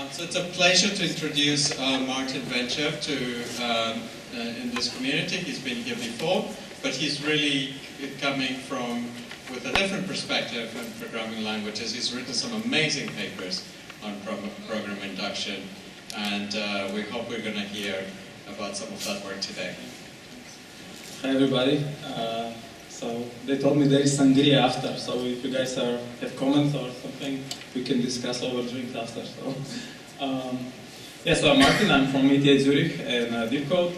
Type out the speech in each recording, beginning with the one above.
So it's a pleasure to introduce Martin Vechev in this community. He's been here before, but he's really coming with a different perspective on programming languages. He's written some amazing papers on program induction, and we hope we're going to hear about some of that work today. Hi everybody. So they told me there is sangria after, so if you guys have comments or something, we can discuss over drinks after. So, so I'm Martin, I'm from ETH Zurich and Deep Code.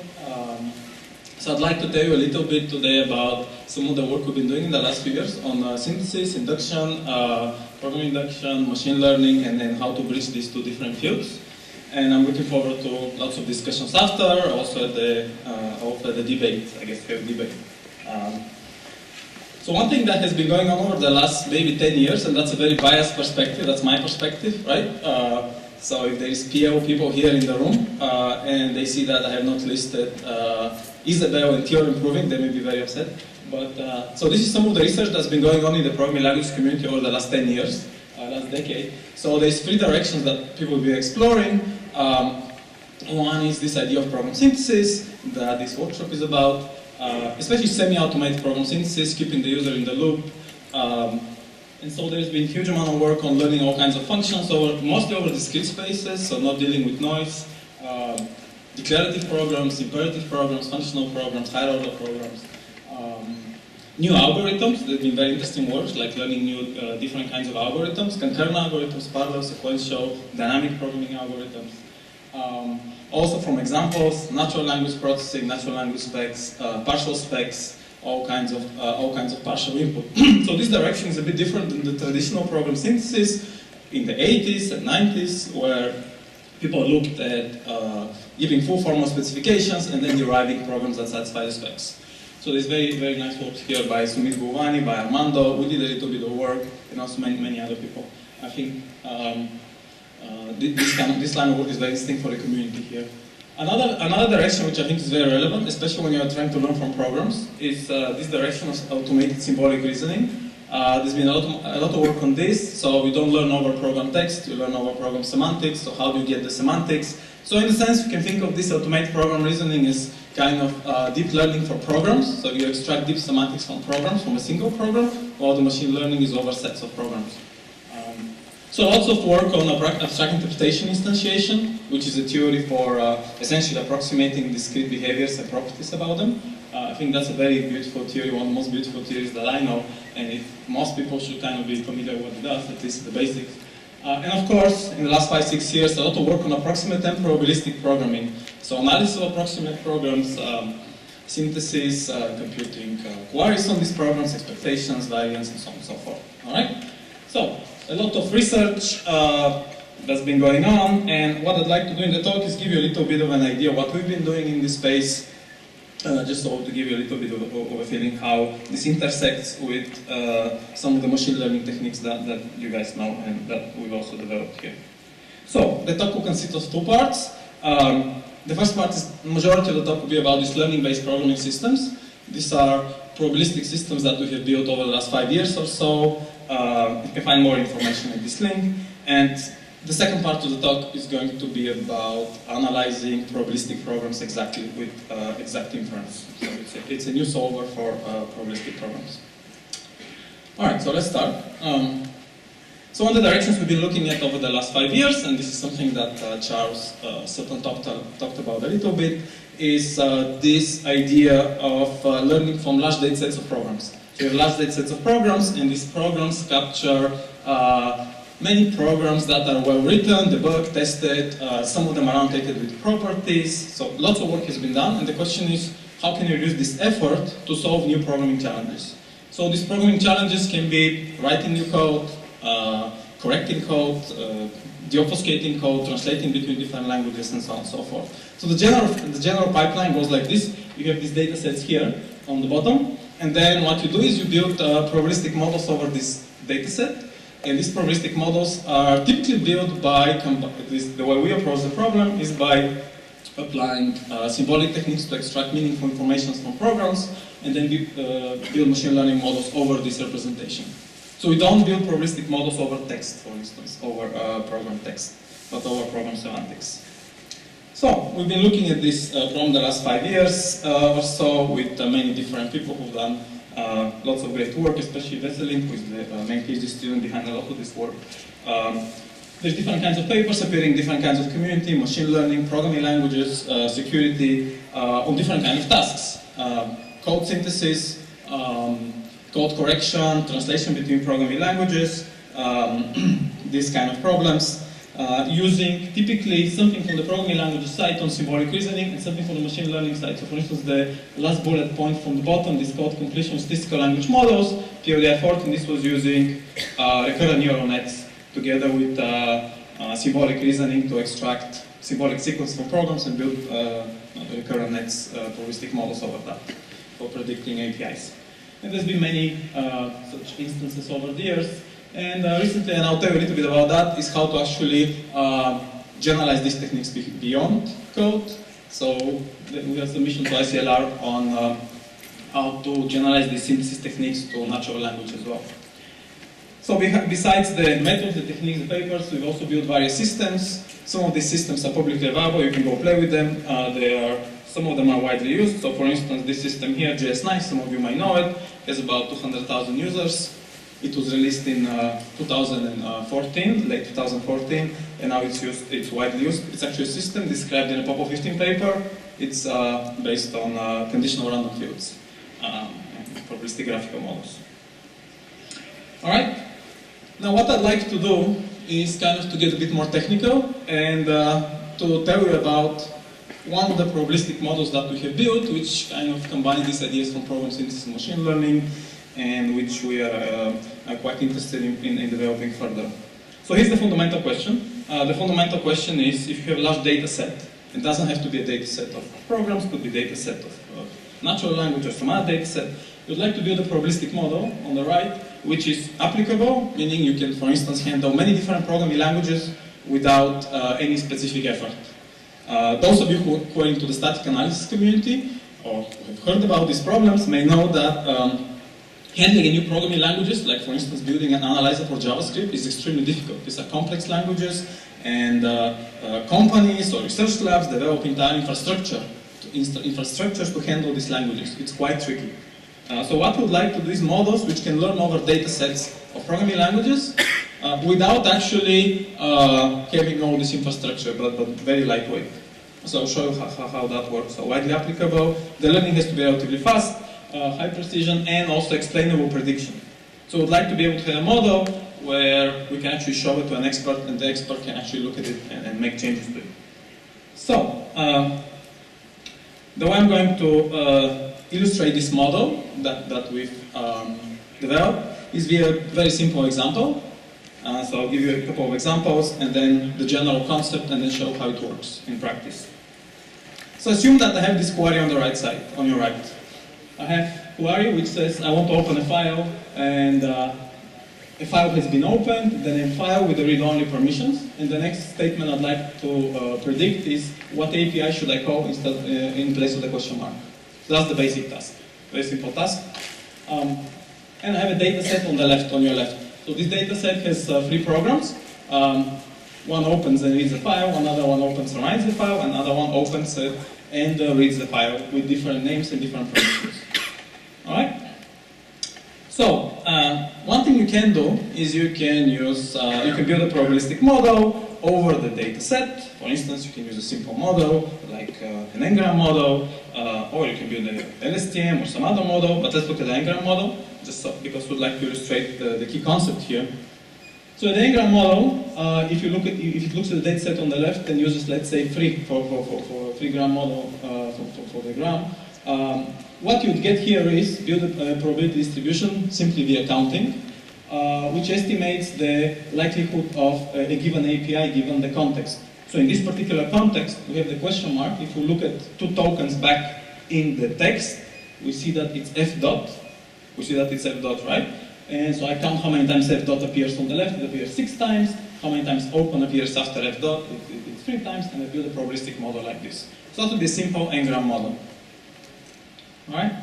So I'd like to tell you a little bit today about some of the work we've been doing in the last few years on synthesis, induction, program induction, machine learning, and then how to bridge these two different fields. And I'm looking forward to lots of discussions after, also at the debate, I guess, fair debate. So one thing that has been going on over the last maybe 10 years, and that's a very biased perspective, that's my perspective, right? So if there is PO people here in the room, and they see that I have not listed Isabel and Theo improving, they may be very upset. But so this is some of the research that's been going on in the programming language community over the last 10 years, last decade. So there's three directions that people will be exploring. One is this idea of program synthesis that this workshop is about. Especially semi-automated program synthesis, keeping the user in the loop. And so there's been a huge amount of work on learning all kinds of functions, mostly over discrete spaces, so not dealing with noise. Declarative programs, imperative programs, functional programs, higher order programs. New algorithms, there's been very interesting work, like learning new different kinds of algorithms, concurrent algorithms, parallel, sequential, dynamic programming algorithms. Also from examples, natural language processing, natural language specs, partial specs, all kinds of partial input. So this direction is a bit different than the traditional program synthesis in the 80s and 90s, where people looked at giving full formal specifications and then deriving programs that satisfy the specs. So there's very, very nice work here by Sumit Bhuvani, by Armando. We did a little bit of work, and also many other people. I think this line of work is very distinct for the community here. Another direction which I think is very relevant, especially when you are trying to learn from programs, is this direction of automated symbolic reasoning. There's been a lot of work on this, so we don't learn over program text, we learn over program semantics, so how do you get the semantics? So in a sense, you can think of this automated program reasoning as kind of deep learning for programs, so you extract deep semantics from programs, from a single program, while the machine learning is over sets of programs. So lots of work on abstract interpretation instantiation, which is a theory for essentially approximating discrete behaviors and properties about them. I think that's a very beautiful theory, one of the most beautiful theories that I know, and most people should kind of be familiar with what it does, at least the basics. And of course, in the last 5-6 years, a lot of work on approximate and probabilistic programming. So analysis of approximate programs, synthesis, computing queries on these programs, expectations, variance, and so on and so forth. All right? So, a lot of research that's been going on, and what I'd like to do in the talk is give you a little bit of an idea of what we've been doing in this space, just so to give you a little bit of a feeling how this intersects with some of the machine learning techniques that you guys know and that we've also developed here. So, the talk will consist of two parts. The first part is, the majority of the talk will be about these learning-based programming systems. These are probabilistic systems that we have built over the last 5 years or so. You can find more information at this link. And the second part of the talk is going to be about analyzing probabilistic programs exactly with exact inference. So it's a new solver for probabilistic programs. All right, so let's start. So one of the directions we've been looking at over the last 5 years, and this is something that Charles Sutton talked about a little bit, is this idea of learning from large data sets of programs. So you have large data sets of programs, and these programs capture many programs that are well written, debugged, tested. Some of them are annotated with properties. So lots of work has been done, and the question is, how can you use this effort to solve new programming challenges? So these programming challenges can be writing new code, correcting code, deobfuscating code, translating between different languages, and so on and so forth. So the general pipeline goes like this. You have these data sets here on the bottom, and then what you do is you build probabilistic models over this data set, and these probabilistic models are typically built by, the way we approach the problem is by applying symbolic techniques to extract meaningful information from programs, and then build machine learning models over this representation. So we don't build probabilistic models over text, for instance, over program text. but over program semantics. So, we've been looking at this from the last 5 years or so with many different people who've done lots of great work, especially Vechev, who is the main PhD student behind a lot of this work. There's different kinds of papers appearing, different kinds of community, machine learning, programming languages, security, on different kinds of tasks. Code synthesis, code correction, translation between programming languages, these kind of problems. Using typically something from the programming language side on symbolic reasoning and something from the machine learning side. So for instance, the last bullet point from the bottom, this code completion statistical language models, PODI 14, this was using recurrent neural nets together with symbolic reasoning to extract symbolic sequence from programs and build recurrent nets, probabilistic models over that for predicting APIs. And there's been many such instances over the years. And recently, and I'll tell you a little bit about that, is how to actually generalize these techniques beyond code. So we have submission to ICLR on how to generalize these synthesis techniques to natural language as well. So besides the methods, the techniques, the papers, we've also built various systems. Some of these systems are publicly available, you can go play with them. Some of them are widely used. So for instance, this system here, JS9, some of you might know it, has about 200,000 users. It was released in 2014, late 2014, and now it's widely used. It's actually a system described in a Popo 15 paper. It's based on conditional random fields, probabilistic graphical models. All right. Now, what I'd like to do is kind of to get a bit more technical and to tell you about one of the probabilistic models that we have built, which kind of combine these ideas from program synthesis and machine learning, and which we are quite interested in developing further. So here's the fundamental question. The fundamental question is, if you have a large data set, it doesn't have to be a data set of programs, could be a data set of natural language or some other data set, you'd like to build a probabilistic model on the right, which is applicable, meaning you can, for instance, handle many different programming languages without any specific effort. Those of you who are into the static analysis community, or who have heard about these problems, may know that handling new programming languages, like for instance building an analyzer for JavaScript, is extremely difficult. These are complex languages, and companies or research labs develop entire infrastructures to handle these languages. It's quite tricky. So what we'd like to do is models which can learn over data sets of programming languages without actually having all this infrastructure, but very lightweight. So I'll show you how that works. So widely applicable, the learning has to be relatively fast, high precision, and also explainable prediction. So we'd like to be able to have a model where we can actually show it to an expert, and the expert can actually look at it and make changes to it. So, the way I'm going to illustrate this model that we've developed is via a very simple example. So I'll give you a couple of examples, and then the general concept, and then show how it works in practice. So assume that I have this query on the right side, on your right. I have query which says I want to open a file, and a file has been opened, then a file with the read-only permissions, and the next statement I'd like to predict is what API should I call instead in place of the question mark. So that's the basic task, very simple task. And I have a data set on the left, on your left. So this data set has 3 programs. One opens and reads the file, another one opens and writes the file, another one opens and reads the file with different names and different permissions. Alright? So, one thing you can do is you can use, you can build a probabilistic model over the data set. For instance, you can use a simple model like an Ngram model, or you can build an LSTM or some other model, but let's look at the Ngram model, just so, because we'd like to illustrate the key concept here. So the Ngram model, if it looks at the data set on the left and uses, let's say, 3 for a 3-gram model for the gram, what you'd get here is build a probability distribution simply via counting, which estimates the likelihood of a given API given the context. So in this particular context, we have the question mark. If we look at 2 tokens back in the text, we see that it's f dot. We see that it's f dot, right? And so I count how many times f dot appears on the left. It appears 6 times. How many times open appears after f dot? It's 3 times, and I build a probabilistic model like this. So that would be a simple Ngram model. Alright?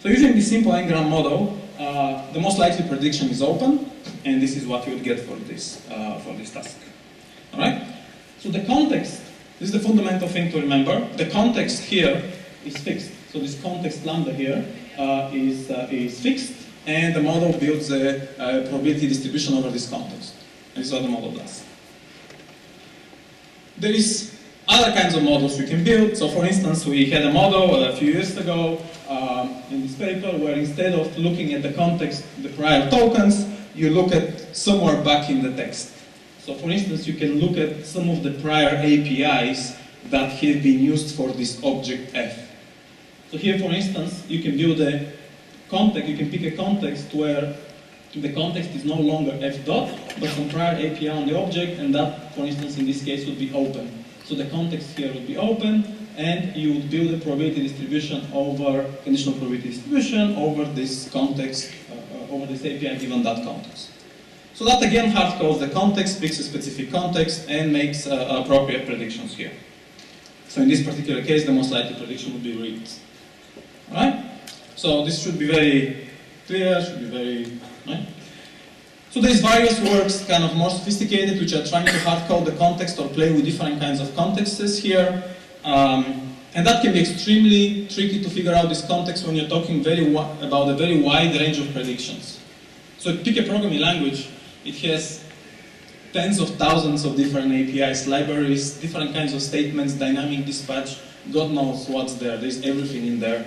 So using this simple Ngram model, the most likely prediction is open, and this is what you would get for this task. Alright? So the context, this is the fundamental thing to remember. The context here is fixed. So this context lambda here is fixed, and the model builds a probability distribution over this context. And this is what the model does. There is other kinds of models you can build. So for instance, we had a model a few years ago in this paper where instead of looking at the context, the prior tokens, you look at somewhere back in the text. So for instance, you can look at some of the prior APIs that have been used for this object F. So here, for instance, you can build a context, you can pick a context where the context is no longer F dot, but some prior API on the object, and that, for instance, in this case would be open. So the context here would be open, and you would build a probability distribution over, conditional probability distribution over this context, over this API given that context. So that again hard codes the context, picks a specific context, and makes appropriate predictions here. So in this particular case, the most likely prediction would be read. Alright? So this should be very clear, should be very, right? So there's various works, kind of more sophisticated, which are trying to hard code the context or play with different kinds of contexts here. And that can be extremely tricky to figure out this context when you're talking about a very wide range of predictions. So pick a programming language, it has tens of thousands of different APIs, libraries, different kinds of statements, dynamic dispatch, God knows what's there, there's everything in there.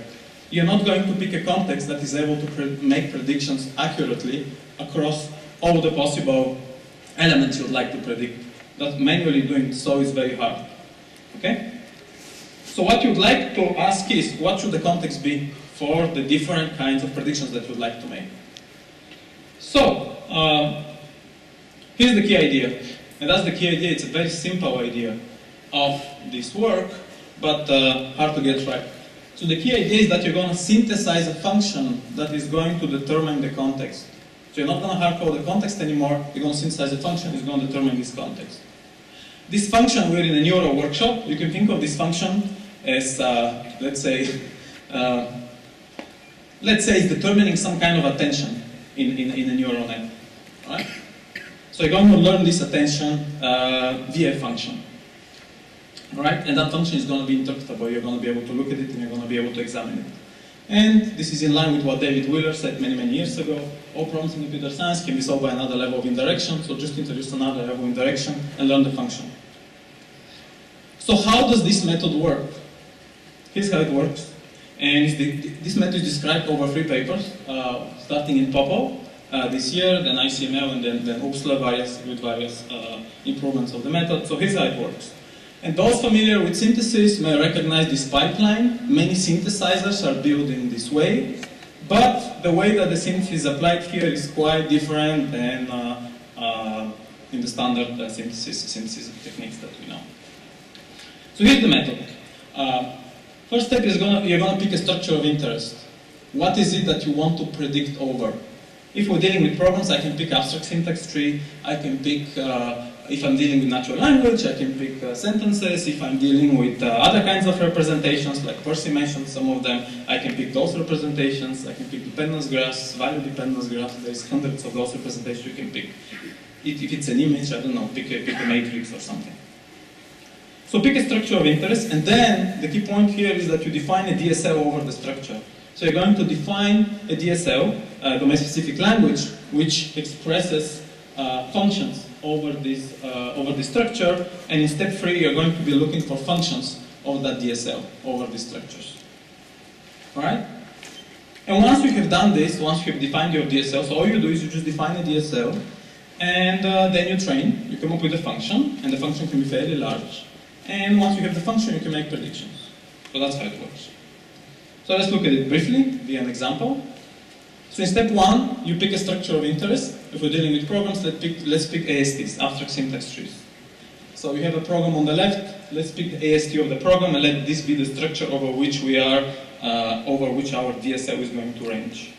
You're not going to pick a context that is able to make predictions accurately across all the possible elements you'd like to predict. That manually doing so is very hard. Okay? So what you'd like to ask is, what should the context be for the different kinds of predictions that you'd like to make? So, here's the key idea. And that's the key idea. It's a very simple idea of this work, but hard to get right. So the key idea is that you're going to synthesize a function that is going to determine the context. So you're not going to hardcode the context anymore, you're going to synthesize a function that's going to determine this context. This function, we're in a neural workshop. You can think of this function as, let's say it's determining some kind of attention in a neural net. Right? So you're going to learn this attention via a function. Right? And that function is going to be interpretable. You're going to be able to look at it and you're going to be able to examine it. And this is in line with what David Wheeler said many, many years ago. All problems in computer science can be solved by another level of indirection, so just introduce another level of indirection and learn the function. So how does this method work? Here's how it works. And this method is described over 3 papers, starting in Popov this year, then ICML, and then UPSLA, with various improvements of the method. So here's how it works. And those familiar with synthesis may recognize this pipeline. Many synthesizers are built in this way, but the way that the synthesis is applied here is quite different than in the standard synthesis techniques that we know. So here's the method. First step is you're going to pick a structure of interest. What is it that you want to predict over? If we're dealing with programs, I can pick abstract syntax tree, I can pick if I'm dealing with natural language, I can pick sentences. If I'm dealing with other kinds of representations, like Percy mentioned some of them, I can pick those representations. I can pick dependence graphs, value dependence graphs. There's hundreds of those representations you can pick. If it's an image, I don't know, pick a matrix or something. So pick a structure of interest, and then the key point here is that you define a DSL over the structure. So you're going to define a DSL, domain-specific language, which expresses functions over this structure, and in step 3 you're going to be looking for functions of that DSL over these structures. Alright? And once you have done this, once you have defined your DSL, so all you do is you just define a DSL, and then you train, you come up with a function, and the function can be fairly large. And once you have the function, you can make predictions. So that's how it works. So let's look at it briefly, via an example. So in step 1, you pick a structure of interest. If we're dealing with programs, let's pick ASTs, abstract syntax trees. So we have a program on the left, let's pick the AST of the program, and let this be the structure over which our DSL is going to range.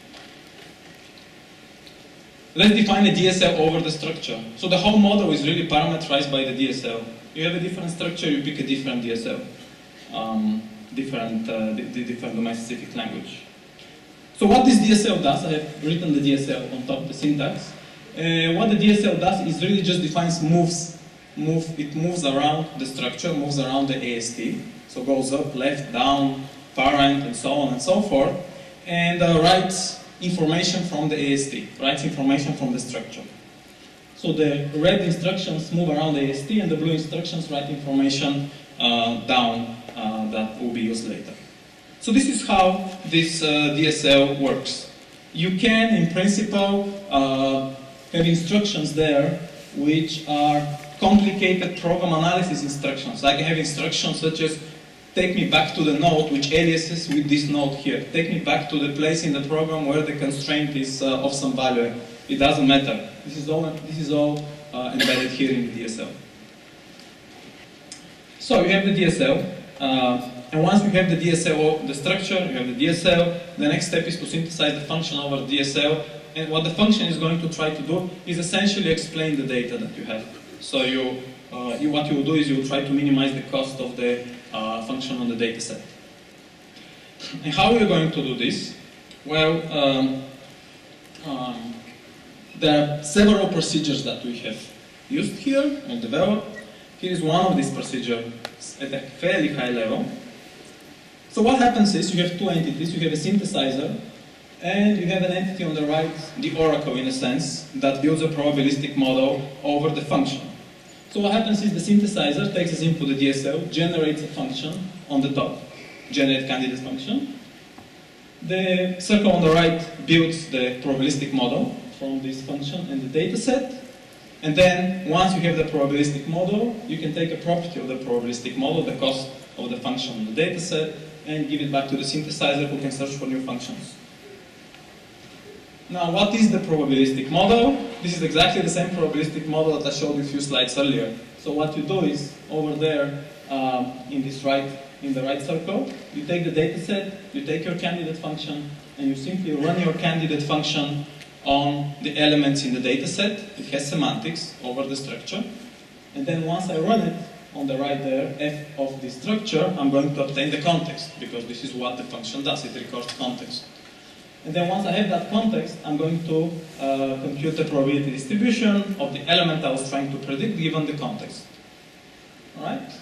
Let's define a DSL over the structure. So the whole model is really parameterized by the DSL. You have a different structure, you pick a different DSL, different domain-specific language. So what this DSL does, I have written the DSL on top of the syntax. What the DSL does is really just defines moves it moves around the structure, moves around the AST, so goes up, left, down, parent, and so on and so forth, and writes information from the AST, writes information from the structure. So the red instructions move around the AST, and the blue instructions write information down that will be used later. So this is how this DSL works. You can, in principle, have instructions there which are complicated program analysis instructions. I can have instructions such as take me back to the node which aliases with this node here. Take me back to the place in the program where the constraint is of some value. It doesn't matter. This is all embedded here in the DSL. So you have the DSL. And once you have the DSL, the structure, you have the DSL, the next step is to synthesize the function over DSL. And what the function is going to try to do is essentially explain the data that you have. So what you will do is you will try to minimize the cost of the function on the data set. And how are you going to do this? Well, there are several procedures that we have used here and developed. Here is one of these procedures at a fairly high level. So what happens is you have two entities. You have a synthesizer, and you have an entity on the right, the oracle in a sense, that builds a probabilistic model over the function. So what happens is the synthesizer takes as input the DSL, generates a function on the top, generate candidate function. The circle on the right builds the probabilistic model from this function and the data set. And then, once you have the probabilistic model, you can take a property of the probabilistic model, the cost of the function on the data set, and give it back to the synthesizer who can search for new functions. Now, what is the probabilistic model? This is exactly the same probabilistic model that I showed you a few slides earlier. So what you do is, over there, in the right circle, you take the data set, you take your candidate function, and you simply run your candidate function on the elements in the data set. It has semantics over the structure. And then once I run it on the right there, f of the structure, I'm going to obtain the context, because this is what the function does, it records context. And then once I have that context, I'm going to compute the probability distribution of the element I was trying to predict given the context. Alright?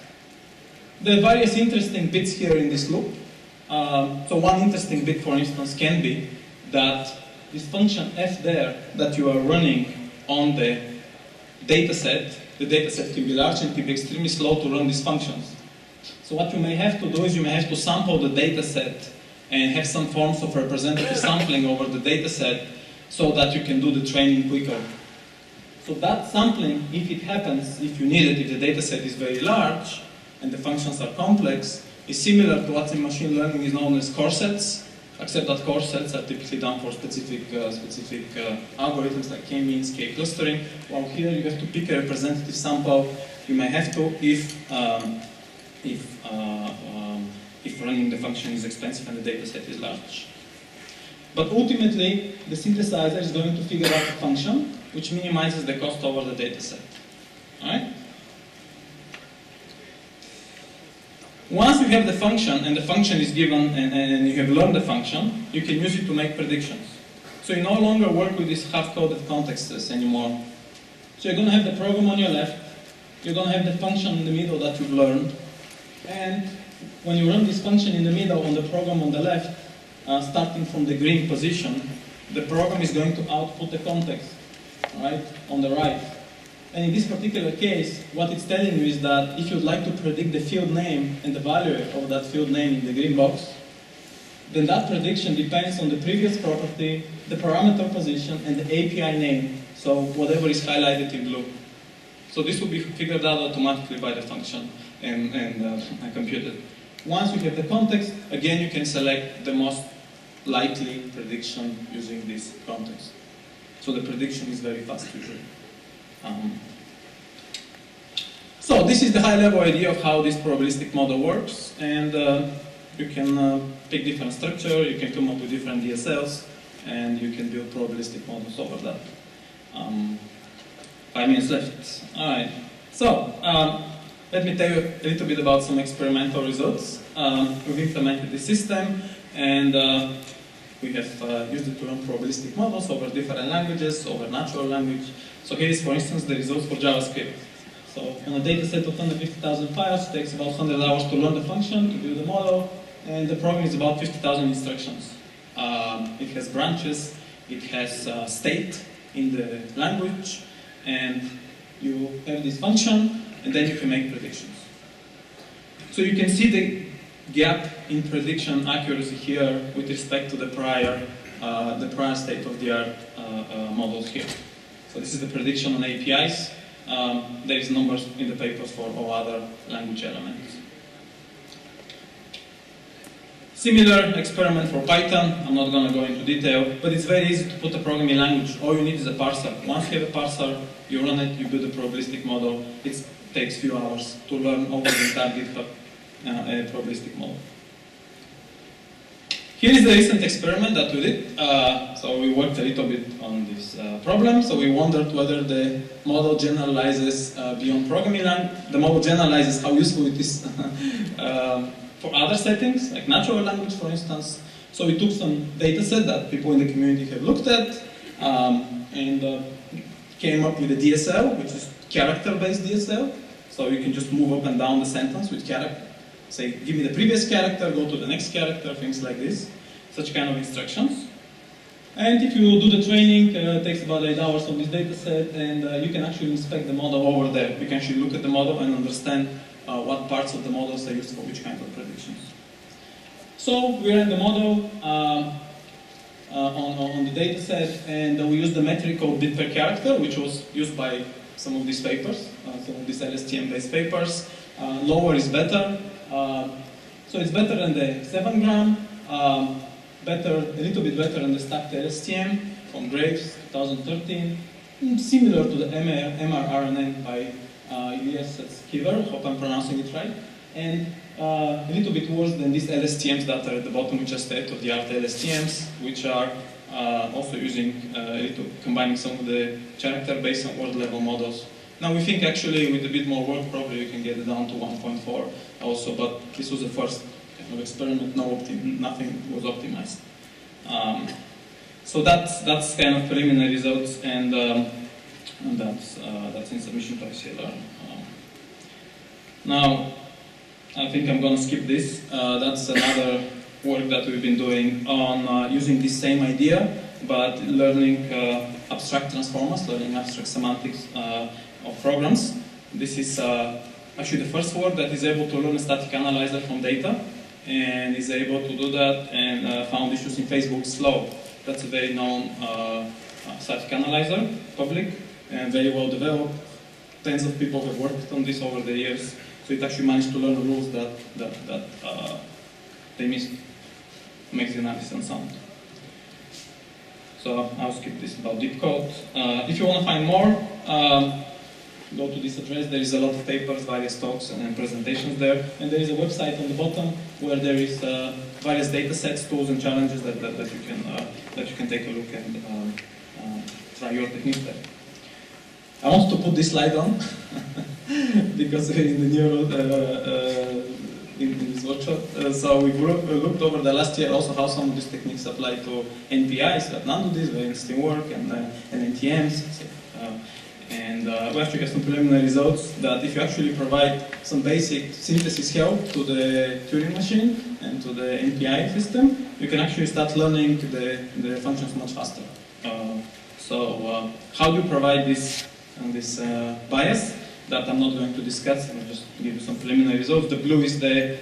There are various interesting bits here in this loop. So one interesting bit, for instance, can be that this function f there that you are running on the data set can be large and can be extremely slow to run these functions. So what you may have to do is you may have to sample the data set and have some forms of representative sampling over the data set so that you can do the training quicker. So that sampling, if it happens, if you need it, if the data set is very large and the functions are complex, is similar to what in machine learning is known as core sets, except that core sets are typically done for specific algorithms like k-means, k-clustering, while here you have to pick a representative sample. You may have to if running the function is expensive and the data set is large. But ultimately, the synthesizer is going to figure out a function which minimizes the cost over the data set. Alright? Once you have the function, and the function is given, and you have learned the function, you can use it to make predictions. So you no longer work with these half-coded contexts anymore. So you're going to have the program on your left, you're going to have the function in the middle that you've learned, and when you run this function in the middle on the program on the left, starting from the green position, the program is going to output the context, right, on the right. And in this particular case, what it's telling you is that if you'd like to predict the field name and the value of that field name in the green box, then that prediction depends on the previous property, the parameter position, and the API name, so whatever is highlighted in blue. So this will be figured out automatically by the function and computed. Once you have the context, again you can select the most likely prediction using this context. So the prediction is very fast usually. So this is the high-level idea of how this probabilistic model works, and you can pick different structure, you can come up with different DSLs, and you can build probabilistic models over that. 5 minutes left. All right. So let me tell you a little bit about some experimental results. We've implemented the system, and we have used it to run probabilistic models over different languages, over natural language. So here is, for instance, the results for JavaScript. So on a data set of 150,000 files, it takes about 100 hours to learn the function, to build the model, and the program is about 50,000 instructions. It has branches, it has state in the language, and you have this function, and then you can make predictions. So you can see the gap in prediction accuracy here with respect to the prior state-of-the-art models here. So this is the prediction on APIs. There is numbers in the papers for all other language elements. Similar experiment for Python. I'm not going to go into detail, but it's very easy to put a programming language. All you need is a parser. Once you have a parser, you run it, you build a probabilistic model. It takes a few hours to learn over the entire GitHub a probabilistic model. Here is the recent experiment that we did. So we worked a little bit on this problem. So we wondered whether the model generalizes beyond programming language. The model generalizes how useful it is for other settings, like natural language, for instance. So we took some data set that people in the community have looked at and came up with a DSL, which is character-based DSL. So you can just move up and down the sentence with character. Say, give me the previous character, go to the next character, things like this. Such kind of instructions. And if you do the training, it takes about 8 hours on this data set, and you can actually inspect the model over there. You can actually look at the model and understand what parts of the models are used for which kind of predictions. So we ran the model on the data set, and we used the metric called bit per character, which was used by some of these papers, some of these LSTM-based papers. Lower is better. So it's better than the 7 gram, a little bit better than the stacked LSTM from Graves 2013, similar to the mRNN by Elias Skiver, hope I'm pronouncing it right, and a little bit worse than these LSTMs that are at the bottom, which are state-of-the-art LSTMs, which are also using, combining some of the character-based and word-level models. Now we think actually with a bit more work, probably we can get it down to 1.4 also, but this was the first kind of experiment, nothing was optimized. So that's kind of preliminary results, and that's in submission to ICLR. Now, I think I'm going to skip this. That's another work that we've been doing on using this same idea, but learning abstract transformers, learning abstract semantics of programs. This is actually the first work that is able to learn a static analyzer from data, and is able to do that, and found issues in Facebook's slow. That's a very known static analyzer, public, and very well developed. Tens of people have worked on this over the years, so it actually managed to learn the rules that they missed. Makes the analysis unsound. So I'll skip this about deep code. If you want to find more, go to this address. There is a lot of papers, various talks, and presentations there. And there is a website on the bottom where there is various data sets, tools, and challenges that you can take a look and try your techniques there. I want to put this slide on because in the in this workshop. So we looked over the last year also how some of these techniques apply to NPIs that none of these, very interesting work, and NTMs. And we actually have some preliminary results that if you actually provide some basic synthesis help to the Turing machine and to the NPI system, you can actually start learning the functions much faster. So how do you provide this bias that I'm not going to discuss? I'll just give you some preliminary results. The blue is the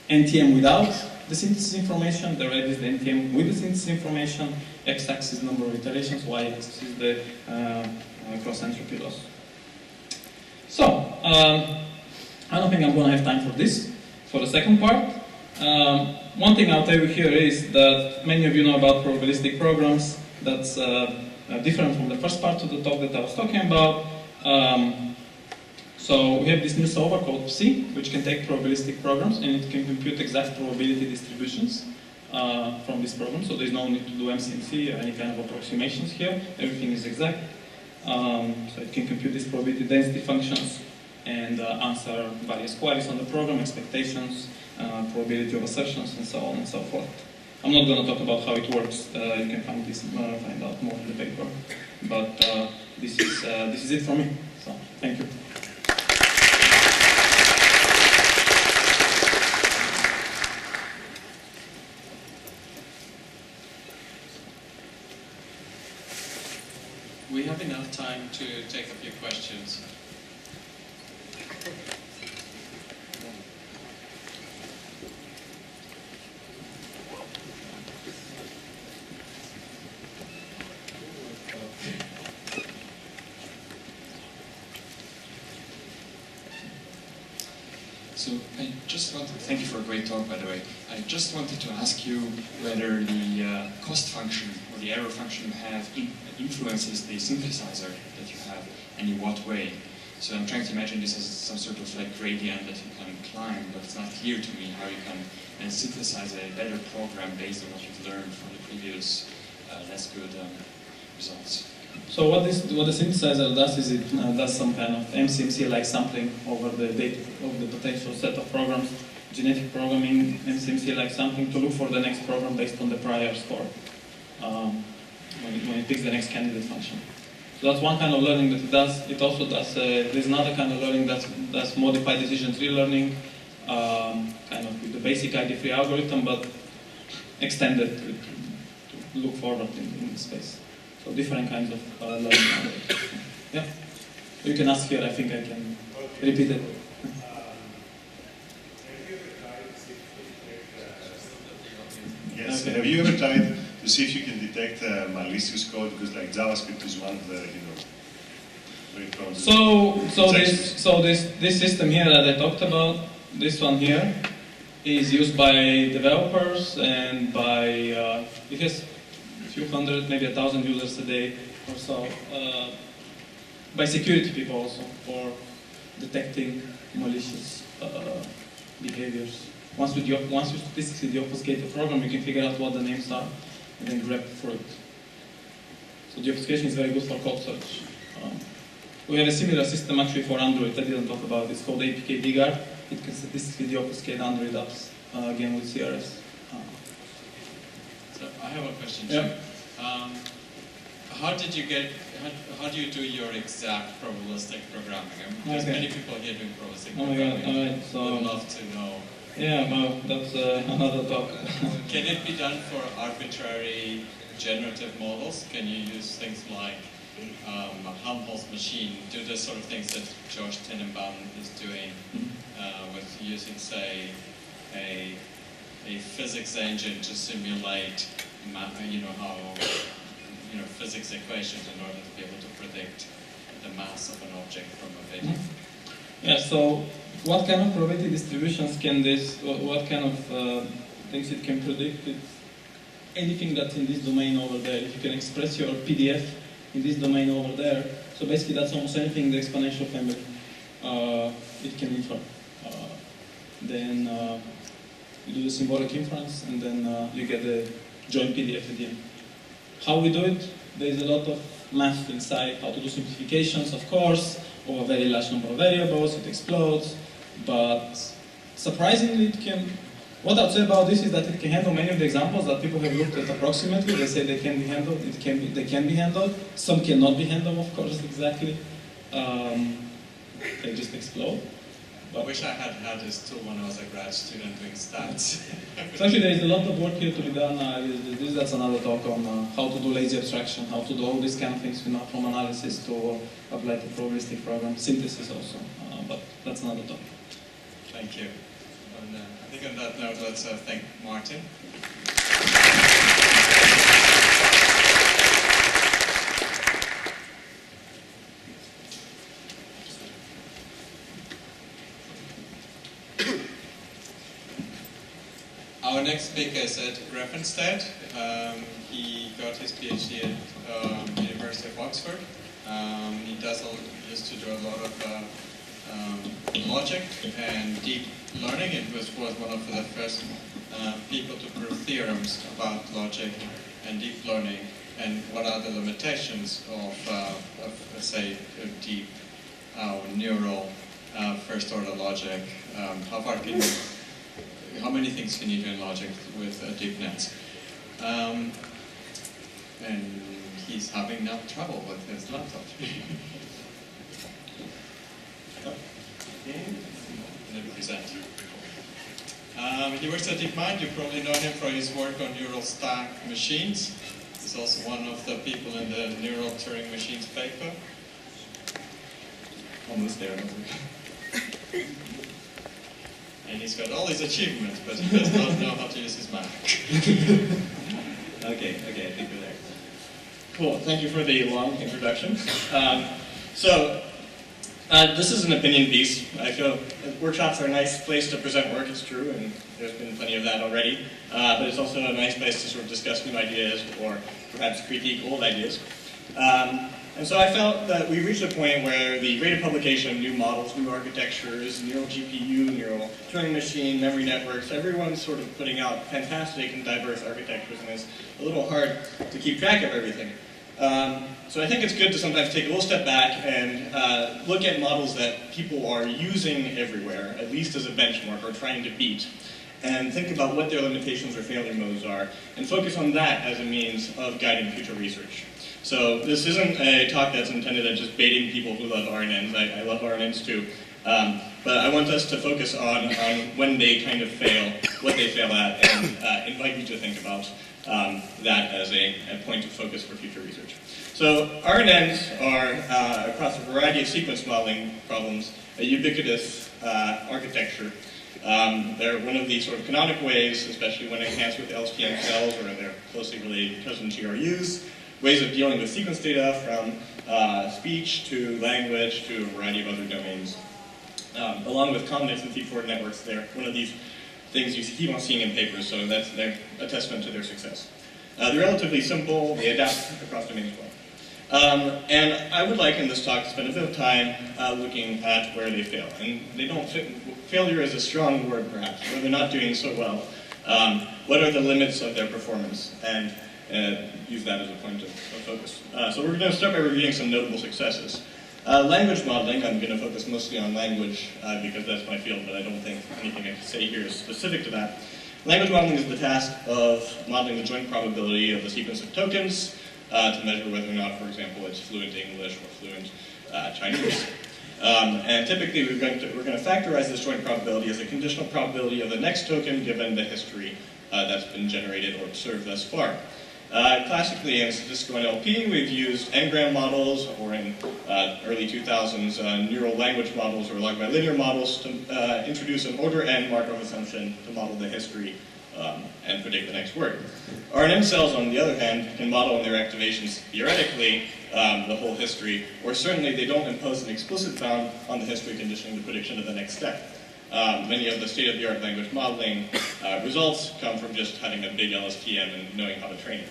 NTM without the synthesis information, the red is the NTM with the synthesis information, x-axis number of iterations, y-axis is the cross-entropy loss. So, I don't think I'm going to have time for this, for the second part. One thing I'll tell you here is that many of you know about probabilistic programs. That's different from the first part of the talk that I was talking about. So we have this new solver called Psi, which can take probabilistic programs and it can compute exact probability distributions from this program. So there's no need to do MCMC or any kind of approximations here. Everything is exact. So it can compute these probability density functions and answer various queries on the program, expectations, probability of assertions, and so on and so forth. I'm not going to talk about how it works. You can find out more in the paper. But this is it from me. So thank you. time to take a few questions. So I just wanted, thank you for a great talk, by the way. I just wanted to ask you whether the cost function or the error function you have influences the synthesizer that you have, and in what way. So I'm trying to imagine this as some sort of like gradient that you can climb, but it's not clear to me how you can synthesize a better program based on what you've learned from the previous less good results. So what the synthesizer does is it does some kind of MCMC-like sampling over the data of the potential set of programs, genetic programming, MCMC-like sampling to look for the next program based on the prior score when it picks the next candidate function. So that's one kind of learning that it does. It also does, there's another kind of learning that's modified decision tree learning, kind of with the basic ID3 algorithm, but extended to look forward in space. So different kinds of learning. Yeah. You can ask here, I think I can repeat it. Yes, Okay. have you ever tried to see if you can detect malicious code? Because like JavaScript is one of the, very prone to this system here that I talked about, this one here, is used by developers and by, it has a few hundred, maybe 1,000 users a day or so, by security people also, for detecting malicious behaviors. Once you statistically deobfuscate the program, you can figure out what the names are and then grep for it. So deobfuscation is very good for code search. We have a similar system actually for Android. I didn't talk about it. It's called APK Digger. It can statistically deobfuscate Android apps, again with CRS. So I have a question. Yeah. How do you do your exact probabilistic programming? I mean, there's Okay. many people here doing probabilistic Oh my God, programming. alright, so... Would love to know. Yeah, well, that's another talk. Can it be done for arbitrary generative models? Can you use things like Helmholtz machine, do the sort of things that Josh Tenenbaum is doing with using, say, a physics engine to simulate, physics equations in order to be able to predict the mass of an object from a video? Yeah, so what kind of probability distributions can this, what kind of things it can predict? It's anything that's in this domain over there. If you can express your PDF in this domain over there, so basically that's almost anything in the exponential family it can infer. Then you do the symbolic inference, and then you get the joint PDF at the end. How we do it? There's a lot of math inside, how to do simplifications, of course, of a very large number of variables, it explodes, but surprisingly it can, what I'd say about this is that it can handle many of the examples that people have looked at approximately. They say they can be handled, they can be handled. Some cannot be handled, of course, exactly. They just explode. I wish I had had this tool when I was a grad student doing stats. So actually there is a lot of work here to be done. That's another talk on how to do lazy abstraction, how to do all these kind of things, from analysis to apply to probabilistic program, synthesis also, but that's another talk. Thank you. And, I think on that note, let's thank Martin. Our next speaker is at Grefenstette. He got his PhD at University of Oxford. He used to do a lot of logic and deep learning. It was one of the first people to prove theorems about logic and deep learning, and what are the limitations of say, deep neural first-order logic. How many things can you do in logic with deep nets? And he's having now trouble with his laptop. He works at DeepMind. You probably know him for his work on neural stack machines. He's also one of the people in the neural Turing machines paper. almost there. And he's got all his achievements, but he does not know how to use his Mac. Okay, I think we're there. Cool, thank you for the long introduction. This is an opinion piece. I feel workshops are a nice place to present work, it's true, and there's been plenty of that already. But it's also a nice place to sort of discuss new ideas or perhaps critique old ideas. And so I felt that we reached a point where the rate of publication of new models, new architectures, neural GPU, neural Turing machine, memory networks, everyone's sort of putting out fantastic and diverse architectures, and it's a little hard to keep track of everything. So I think it's good to sometimes take a little step back and look at models that people are using everywhere, at least as a benchmark, or trying to beat, and think about what their limitations or failure modes are, and focus on that as a means of guiding future research. So this isn't a talk that's intended at just baiting people who love RNNs. I love RNNs too. But I want us to focus on when they kind of fail, what they fail at, and invite you to think about that as a point of focus for future research. So RNNs are, across a variety of sequence modeling problems, a ubiquitous architecture. They're one of the sort of canonic ways, especially when enhanced with LSTM cells or their closely related cousin GRUs, ways of dealing with sequence data from speech to language to a variety of other domains. Along with combination and feed-forward networks, they're one of these things you keep on seeing in papers, so they're a testament to their success. They're relatively simple, they adapt across domains well. And I would like in this talk to spend a bit of time looking at where they fail. And they don't fit, failure is a strong word perhaps, where they're not doing so well. What are the limits of their performance? And use that as a point of focus. So we're going to start by reviewing some notable successes. Language modeling, I'm going to focus mostly on language because that's my field, but I don't think anything I can say here is specific to that. Language modeling is the task of modeling the joint probability of the sequence of tokens to measure whether or not, for example, it's fluent English or fluent Chinese. And typically we're going to factorize this joint probability as a conditional probability of the next token given the history that's been generated or observed thus far. Classically in statistical NLP, we've used n-gram models, or in early 2000s, neural language models or log bilinear models to introduce an order n Markov assumption to model the history and predict the next word. RNN cells, on the other hand, can model in their activations theoretically the whole history, or certainly they don't impose an explicit bound on the history conditioning the prediction of the next step. Many of the state-of-the-art language modeling results come from just having a big LSTM and knowing how to train it.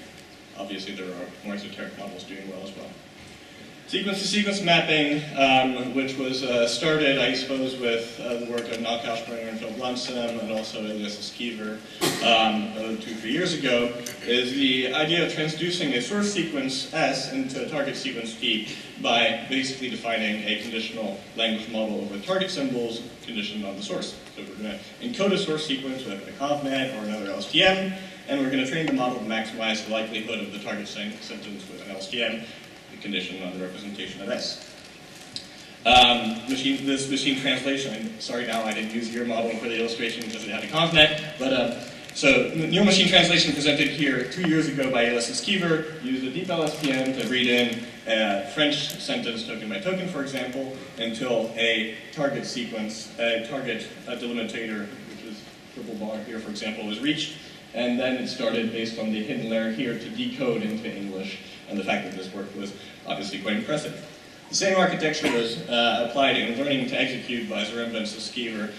Obviously, there are more esoteric models doing well as well. Sequence-to-sequence mapping, which was started, I suppose, with the work of Nalkaus, Springer, and Phil Blumsom, and also Elias Esquiver 2-3 years ago, is the idea of transducing a source sequence S into a target sequence T by basically defining a conditional language model over target symbols conditioned on the source. So we're going to encode a source sequence with a convnet or another LSTM, and we're going to train the model to maximize the likelihood of the target sentence with an LSTM, condition on the representation of S. This machine translation, sorry now I didn't use your model for the illustration because it had a convnet, but so neural machine translation presented here 2 years ago by Elias Esquiver used a deep LSTM to read in a French sentence token by token, for example, until a target sequence, a target delimitator, which is purple bar here, for example, was reached, and then it started based on the hidden layer here to decode into English. And the fact that this work was obviously quite impressive. The same architecture was applied in learning to execute by Zaremba and Esquiver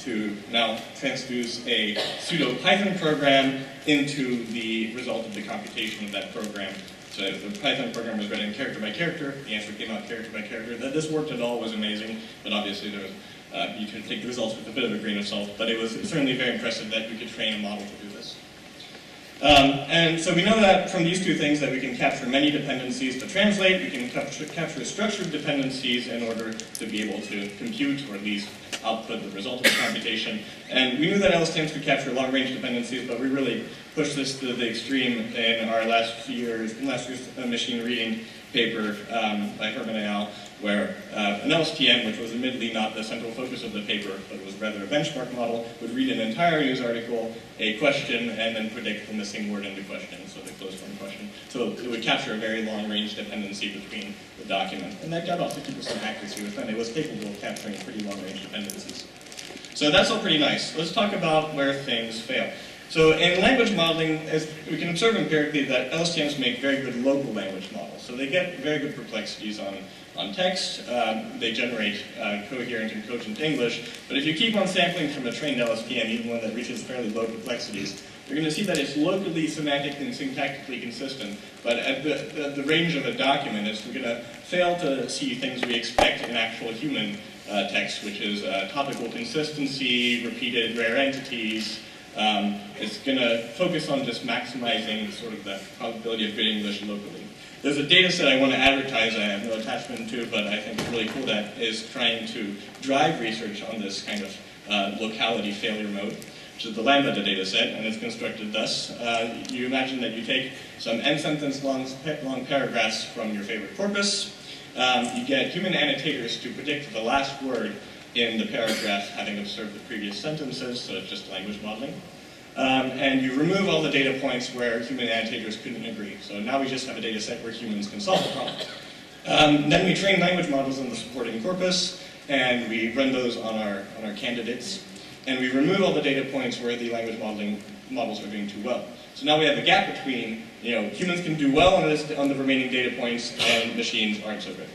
to now transduce a pseudo-Python program into the result of the computation of that program. So the Python program was read in character by character, the answer came out character by character. That this worked at all was amazing, but obviously there was, you could take the results with a bit of a grain of salt, but it was certainly very impressive that we could train a model to do this. And so we know that from these two things that we can capture many dependencies to translate, we can capture structured dependencies in order to be able to compute or at least output the result of the computation. And we knew that LSTMs could capture long-range dependencies, but we really pushed this to the extreme in our last year's machine reading paper by Herman et al., where an LSTM, which was admittedly not the central focus of the paper, but was rather a benchmark model, would read an entire news article, a question, and then predict the missing word in the question, so the closed form question. So it would capture a very long-range dependency between the document. And that got about 50% accuracy with them. It was capable of capturing pretty long-range dependencies. So that's all pretty nice. Let's talk about where things fail. So in language modeling, as we can observe empirically that LSTMs make very good local language models. So they get very good perplexities on text. They generate coherent and cogent English. But if you keep on sampling from a trained LSTM, even one that reaches fairly low perplexities, you're going to see that it's locally, semantically, and syntactically consistent. But at the range of a document, it's going to fail to see things we expect in actual human text, which is topical consistency, repeated rare entities. It's going to focus on just maximizing sort of the probability of good English locally. There's a data set I want to advertise, I have no attachment to, but I think it's really cool that is trying to drive research on this kind of locality failure mode, which is the Lambda data set, and it's constructed thus. You imagine that you take some n-sentence long paragraphs from your favorite corpus. You get human annotators to predict the last word in the paragraph having observed the previous sentences, so it's just language modeling. And you remove all the data points where human annotators couldn't agree. So now we just have a data set where humans can solve the problem. Then we train language models in the supporting corpus, and we run those on our candidates. And we remove all the data points where the language modeling models are doing too well. So now we have a gap between, humans can do well on the remaining data points, and machines aren't so good.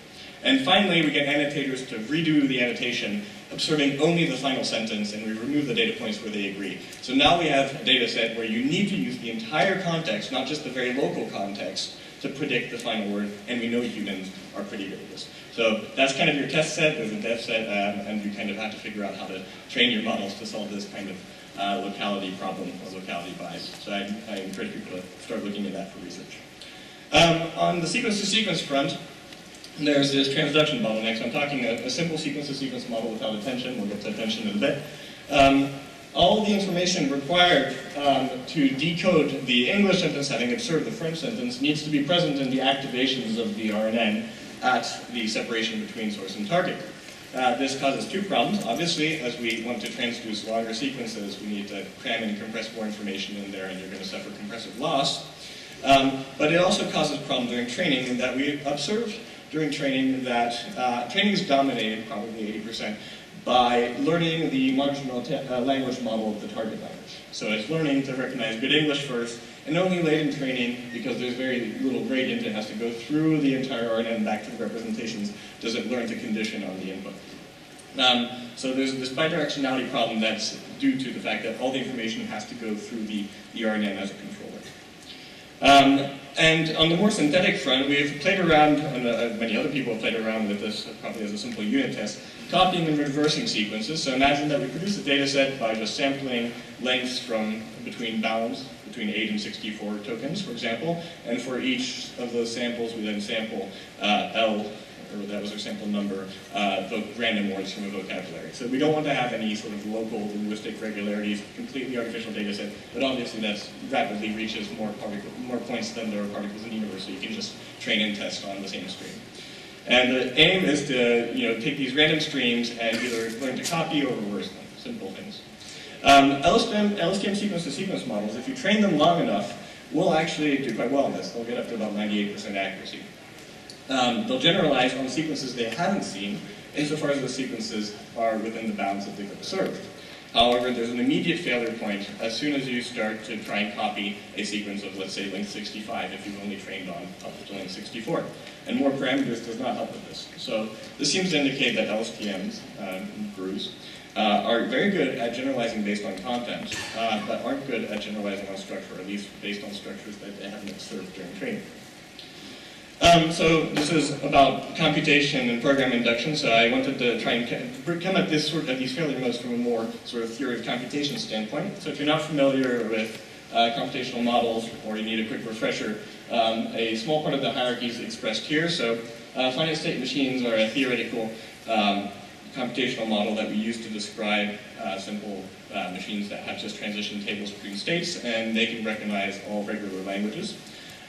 And finally, we get annotators to redo the annotation, observing only the final sentence, and we remove the data points where they agree. So now we have a data set where you need to use the entire context, not just the very local context, to predict the final word, and we know humans are pretty good at this. So that's kind of your test set, there's a dev set, and you kind of have to figure out how to train your models to solve this kind of locality problem or locality bias. So I encourage people to start looking at that for research. On the sequence-to-sequence front, there's this transduction bottleneck. So I'm talking a simple sequence-to-sequence model without attention. We'll get to attention in a bit. All the information required to decode the English sentence, having observed the French sentence, needs to be present in the activations of the RNN at the separation between source and target. This causes two problems. Obviously, as we want to transduce longer sequences, we need to cram and compress more information in there, and you're going to suffer compressive loss. But it also causes problems during training, in that we observed during training that training is dominated, probably 80%, by learning the marginal language model of the target language. So it's learning to recognize good English first, and only late in training, because there's very little gradient, it has to go through the entire RNN back to the representations, does it learn to condition on the input. So there's this bidirectionality problem that's due to the fact that all the information has to go through the RNN as a controller. And on the more synthetic front, we've played around, and many other people have played around with this, probably as a simple unit test, copying and reversing sequences. So imagine that we produce a data set by just sampling lengths from between bounds, between 8 and 64 tokens, for example. And for each of those samples, we then sample L, or that was our sample number, random words from a vocabulary. So we don't want to have any sort of local linguistic regularities, completely artificial data set, but obviously that rapidly reaches more points than there are particles in the universe, so you can just train and test on the same stream. And the aim is to take these random streams and either learn to copy or reverse them, simple things. LSTM sequence-to-sequence models, if you train them long enough, will actually do quite well in this. They'll get up to about 98% accuracy. They'll generalize on sequences they haven't seen, insofar as those sequences are within the bounds that they've observed. However, there's an immediate failure point as soon as you start to try and copy a sequence of, let's say, length 65, if you've only trained on up to length 64. And more parameters does not help with this. So this seems to indicate that LSTMs, GRUs, are very good at generalizing based on content, but aren't good at generalizing on structure, at least based on structures that they haven't observed during training. So this is about computation and program induction, so I wanted to try and come at these failure modes from a more sort of theory of computation standpoint. So if you're not familiar with computational models, or you need a quick refresher, a small part of the hierarchy is expressed here. So finite state machines are a theoretical computational model that we use to describe simple machines that have just transition tables between states, and they can recognize all regular languages.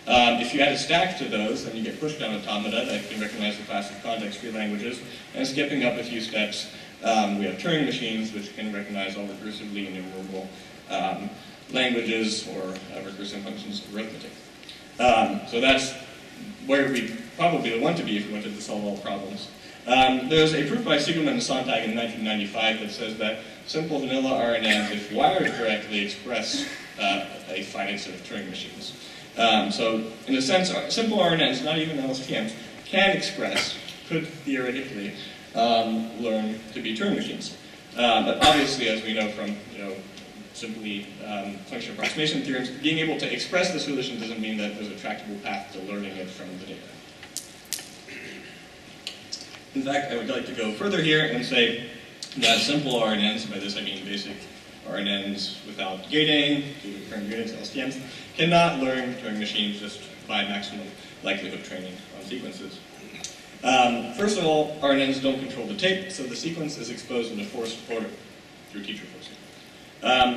If you add a stack to those, then you get pushdown automata that can recognize the class of context-free languages. And skipping up a few steps, we have Turing machines, which can recognize all recursively enumerable languages or recursive functions of arithmetic. So that's where we probably want to be if we wanted to solve all problems. There's a proof by Siegelman and Sontag in 1995 that says that simple vanilla RNNs, if wired correctly, express a finite set of Turing machines. So, in a sense, simple RNNs, not even LSTMs, can express, could theoretically learn to be Turing machines. But obviously, as we know from simply function approximation theorems, being able to express the solution doesn't mean that there's a tractable path to learning it from the data. In fact, I would like to go further here and say that simple RNNs, by this I mean basic RNNs without gating, due to recurrent units, LSTMs, cannot learn Turing machines just by maximum likelihood training on sequences. First of all, RNNs don't control the tape, so the sequence is exposed in a forced order through teacher forcing.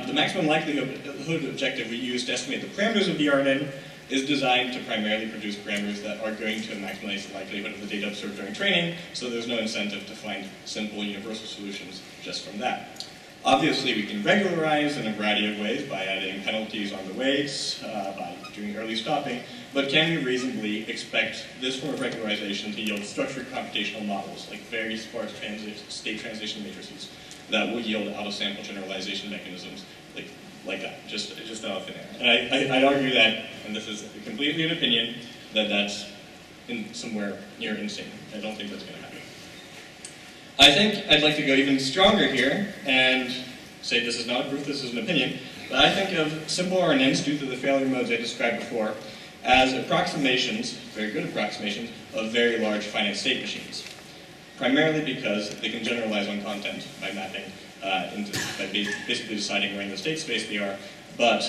The maximum likelihood objective we use to estimate the parameters of the RNN is designed to primarily produce parameters that are going to maximize the likelihood of the data observed during training, so there's no incentive to find simple universal solutions just from that. Obviously, we can regularize in a variety of ways by adding penalties on the weights, by doing early stopping, but can we reasonably expect this form of regularization to yield structured computational models, like very sparse state transition matrices, that will yield out-of-sample generalization mechanisms like that, just out of thin air. And I'd argue that, and this is completely an opinion, that that's somewhere near insane. I don't think that's going to happen. I think I'd like to go even stronger here and say this is not a proof, this is an opinion, but I think of simple RNNs, due to the failure modes I described before, as approximations, very good approximations, of very large finite state machines. Primarily because they can generalize on content by mapping by basically deciding where in the state space they are, but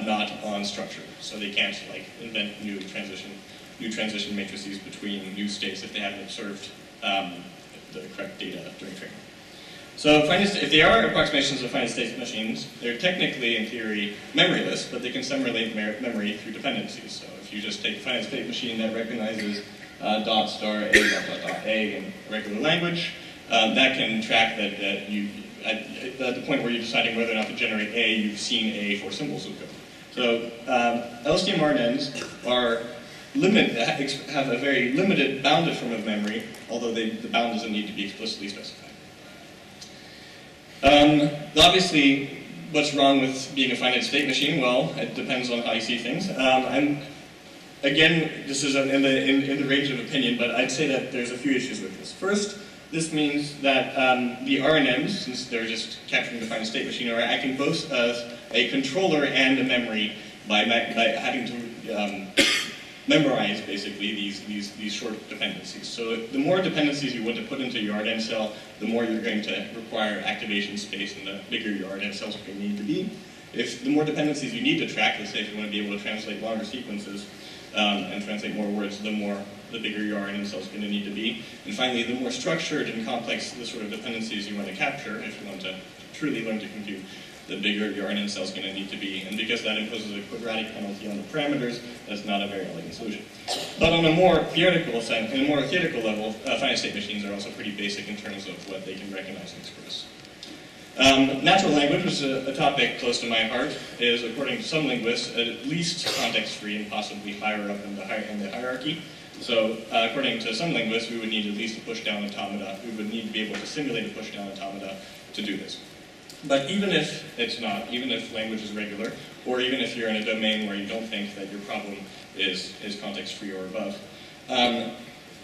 not on structure. So they can't invent new transition matrices between new states if they haven't observed the correct data during training. So if they are approximations of finite state machines, they're technically, in theory, memoryless, but they can simulate memory through dependencies. So if you just take a finite state machine that recognizes dot star a dot dot dot a in regular language, that can track that you, at the point where you're deciding whether or not to generate A, you've seen A for symbol subcode. So LSTM RNNs have a very limited bounded form of memory, although the bound doesn't need to be explicitly specified. Obviously, what's wrong with being a finite state machine? Well, it depends on how you see things. Again, this is in the range of opinion, but I'd say that there's a few issues with this. First, this means that the RNNs, since they're just capturing the finite state machine, are acting both as a controller and a memory by having to memorize, basically, these short dependencies. So the more dependencies you want to put into your RNN cell, the more you're going to require activation space, and the bigger your RNN cells are going to need to be. If the more dependencies you need to track, let's say if you want to be able to translate longer sequences, and translate more words, the bigger your RNN cell is going to need to be. And finally, the more structured and complex the sort of dependencies you want to capture, if you want to truly learn to compute, the bigger your RNN cell is going to need to be. And because that imposes a quadratic penalty on the parameters, that's not a very elegant solution. But on a more theoretical sense, in a more theoretical level, finite state machines are also pretty basic in terms of what they can recognize and express. Natural language, which is a topic close to my heart, is, according to some linguists, at least context-free and possibly higher up in the hierarchy. So, according to some linguists, we would need at least a push-down automata. We would need to be able to simulate a push-down automata to do this. But even if it's not, even if language is regular, or even if you're in a domain where you don't think that your problem is context-free or above,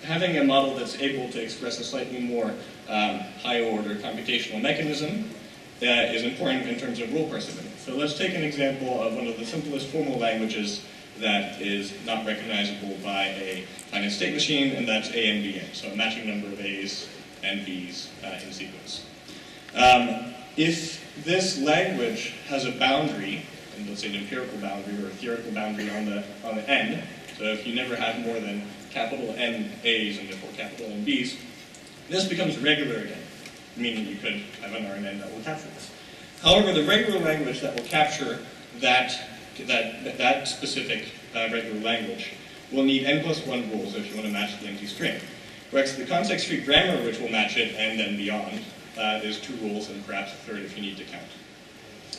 having a model that's able to express a slightly more high-order computational mechanism is important in terms of rule parsimony. So let's take an example of one of the simplest formal languages that is not recognizable by a finite state machine, and that's A and Bn, so a matching number of A's and B's in sequence. If this language has a boundary, and let's say an empirical boundary or a theoretical boundary on the n, so if you never have more than capital N A's and therefore capital N B's, this becomes regular again, meaning you could have an RNN that will capture this. However, the regular language that will capture that specific regular language will need n+1 rules if you want to match the empty string. Whereas the context-free grammar, which will match it and then beyond, there's 2 rules and perhaps a third if you need to count.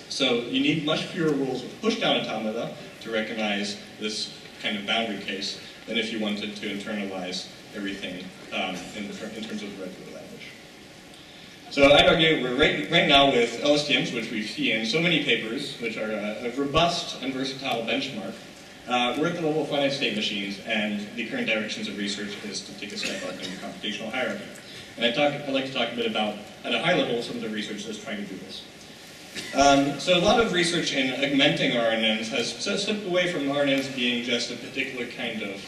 So you need much fewer rules with push-down automata to recognize this kind of boundary case, than if you wanted to internalize everything in terms of the regular language. So I'd argue we're right now with LSTMs, which we see in so many papers, which are a robust and versatile benchmark. We're at the level of finite state machines, and the current directions of research is to take a step up in the computational hierarchy. And I'd like to talk a bit about, at a high level, some of the research that's trying to do this. So a lot of research in augmenting RNNs has stepped away from RNNs being just a particular kind of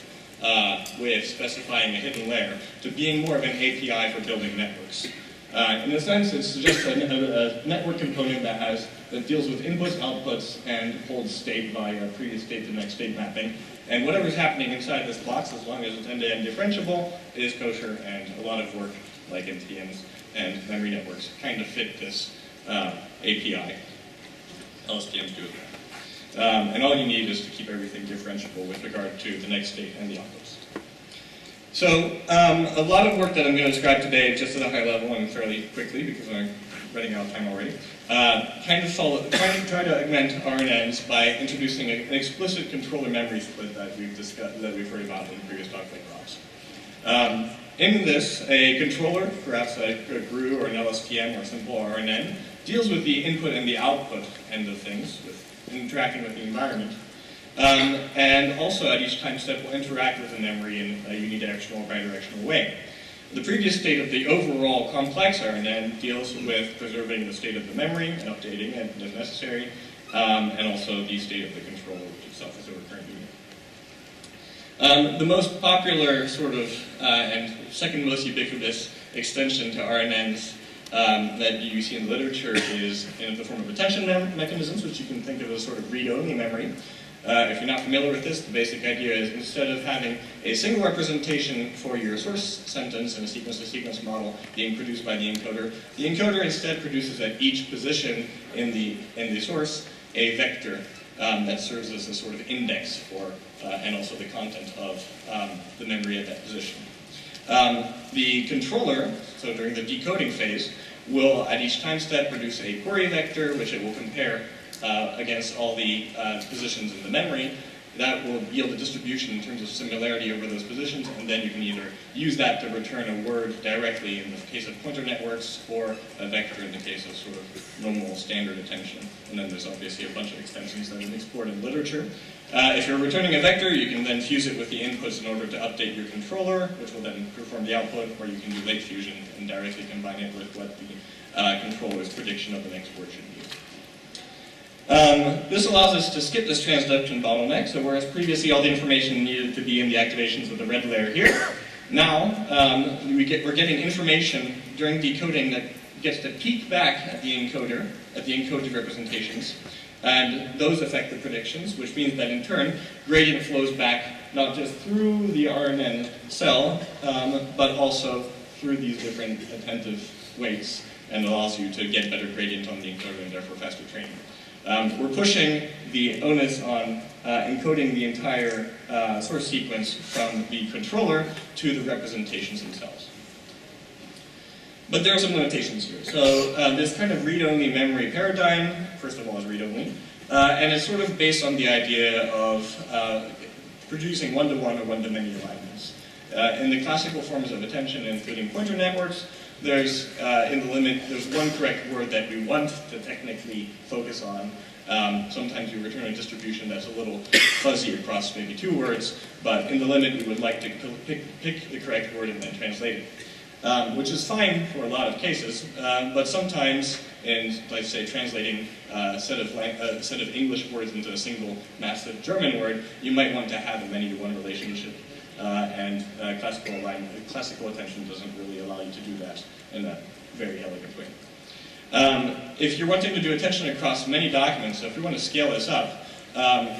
way of specifying a hidden layer to being more of an API for building networks. In a sense, it's just a network component that deals with inputs, outputs, and holds state by previous state to next state mapping. And whatever's happening inside this box, as long as it's end-to-end differentiable, is kosher, and a lot of work like NTMs and memory networks kind of fit this API. LSTMs do that. And all you need is to keep everything differentiable with regard to the next state and the outputs. So a lot of work that I'm going to describe today, just at a high level and fairly quickly, because I'm running out of time already, trying to augment RNNs by introducing an explicit controller memory split that we've heard about in previous talks like Rob's. In this, a controller, perhaps a GRU or an LSTM or a simple RNN, deals with the input and the output end of things, with interacting with the environment. And also at each time step will interact with the memory in a unidirectional or bidirectional way. The previous state of the overall complex RNN deals with preserving the state of the memory and updating it if necessary, and also the state of the controller itself as a recurrent unit. The most popular sort of and second most ubiquitous extension to RNNs that you see in the literature is in the form of attention mechanisms, which you can think of as sort of read-only memory. If you're not familiar with this, the basic idea is instead of having a single representation for your source sentence in a sequence-to-sequence model being produced by the encoder instead produces at each position in the source a vector that serves as a sort of index for and also the content of the memory at that position. The controller, so during the decoding phase, will at each time step produce a query vector, which it will compare against all the positions in the memory. That will yield a distribution in terms of similarity over those positions, and then you can either use that to return a word directly in the case of pointer networks, or a vector in the case of sort of normal standard attention. And then there's obviously a bunch of extensions that have been explored in literature. If you're returning a vector, you can then fuse it with the inputs in order to update your controller, which will then perform the output, or you can do late fusion and directly combine it with what the controller's prediction of the next word should be. This allows us to skip this transduction bottleneck, so whereas previously all the information needed to be in the activations of the red layer here, now we're getting information during decoding that gets to peek back at the encoder, at the encoded representations, and those affect the predictions, which means that in turn, gradient flows back not just through the RNN cell, but also through these different attentive weights, and allows you to get better gradient on the encoder and therefore faster training. We're pushing the onus on encoding the entire source sequence from the controller to the representations themselves. But there are some limitations here. So this kind of read-only memory paradigm, first of all, is read-only, and it's sort of based on the idea of producing one-to-one or one-to-many alignments. In the classical forms of attention, including pointer networks, there's, in the limit, there's one correct word that we want to technically focus on. Sometimes we return a distribution that's a little fuzzy across maybe two words, but in the limit we would like to pick the correct word and then translate it. Which is fine for a lot of cases, but sometimes in, let's say, translating a set of English words into a single massive German word, you might want to have a many-to-one relationship. And classical attention doesn't really allow you to do that in a very elegant way. If you're wanting to do attention across many documents, so if we want to scale this up,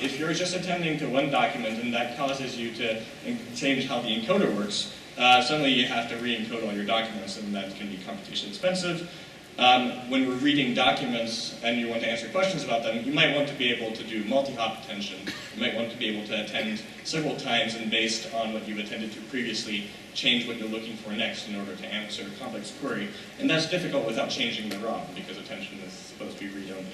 if you're just attending to one document and that causes you to change how the encoder works, suddenly you have to re-encode all your documents, and that can be computationally expensive. When we're reading documents and you want to answer questions about them, you might want to be able to do multi-hop attention. You might want to be able to attend several times and based on what you've attended to previously, change what you're looking for next in order to answer a complex query. And that's difficult without changing the ROM, because attention is supposed to be read-only.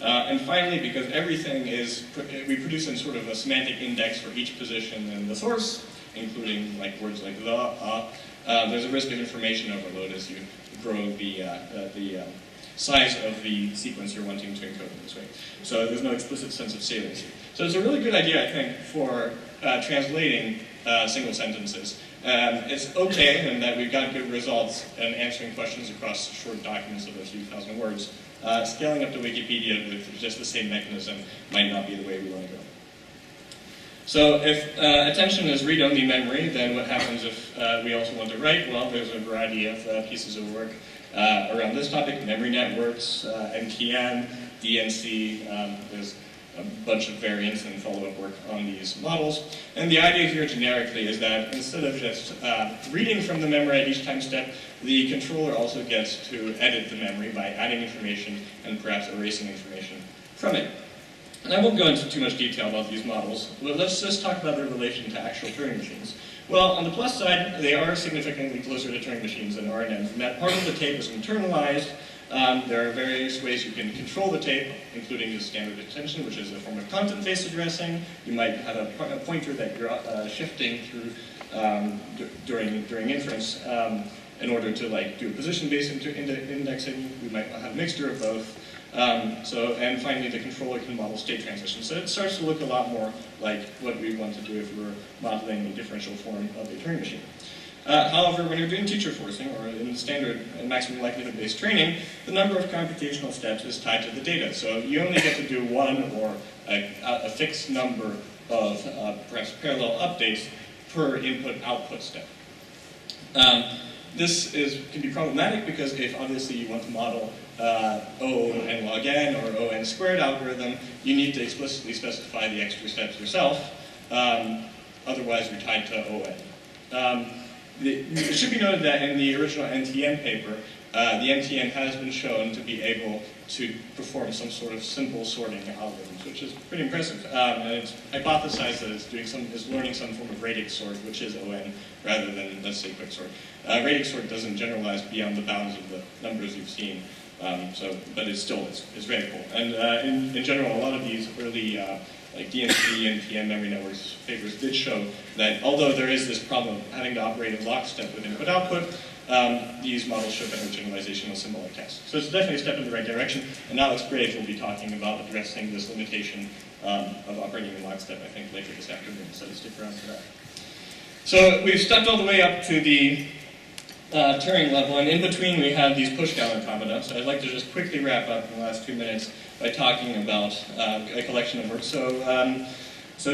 And finally, because everything is, we produce in sort of a semantic index for each position in the source, including like words like there's a risk of information overload as you grow the size of the sequence you're wanting to encode in this way. So there's no explicit sense of saliency. So it's a really good idea, I think, for translating single sentences. It's okay in that we've got good results in answering questions across short documents of a few thousand words. Scaling up to Wikipedia with just the same mechanism might not be the way we want to go. So if attention is read-only memory, then what happens if we also want to write? Well, there's a variety of pieces of work around this topic: memory networks, NTN, DNC. There's a bunch of variants and follow-up work on these models. And the idea here generically is that instead of just reading from the memory at each time step, the controller also gets to edit the memory by adding information and perhaps erasing information from it. And I won't go into too much detail about these models, but let's just talk about their relation to actual Turing machines. Well, on the plus side, they are significantly closer to Turing machines than RNNs, and that part of the tape is internalized. There are various ways you can control the tape, including the standard attention, which is a form of content-based addressing. You might have a pointer that you're shifting through during inference in order to do a position-based indexing. We might have a mixture of both. And finally, the controller can model state transition. So it starts to look a lot more like what we want to do if we were modeling a differential form of a Turing machine. However, when you're doing teacher forcing, or in standard maximum likelihood-based training, the number of computational steps is tied to the data. So you only get to do one or a fixed number of perhaps parallel updates per input-output step. This can be problematic because if obviously you want to model O n log n or O n squared algorithm, you need to explicitly specify the extra steps yourself. Otherwise, you're tied to O n. It should be noted that in the original NTN paper, the NTN has been shown to be able to perform some sort of simple sorting algorithms, which is pretty impressive. And it's hypothesized that it's learning some form of radix sort, which is ON, rather than, let's say, quicksort. Radix sort doesn't generalize beyond the bounds of the numbers you've seen, but it's very cool. And in general, a lot of these early like DNC and NPN memory networks papers did show that although there is this problem of having to operate in lockstep with input-output, these models show better generalization of symbolic text. So it's definitely a step in the right direction, and Alex Graves will be talking about addressing this limitation of operating in lockstep, I think, later this afternoon, so stick around for that. So we've stepped all the way up to the Turing level, and in between we have these push-down automata. So I'd like to just quickly wrap up in the last 2 minutes by talking about a collection of work. So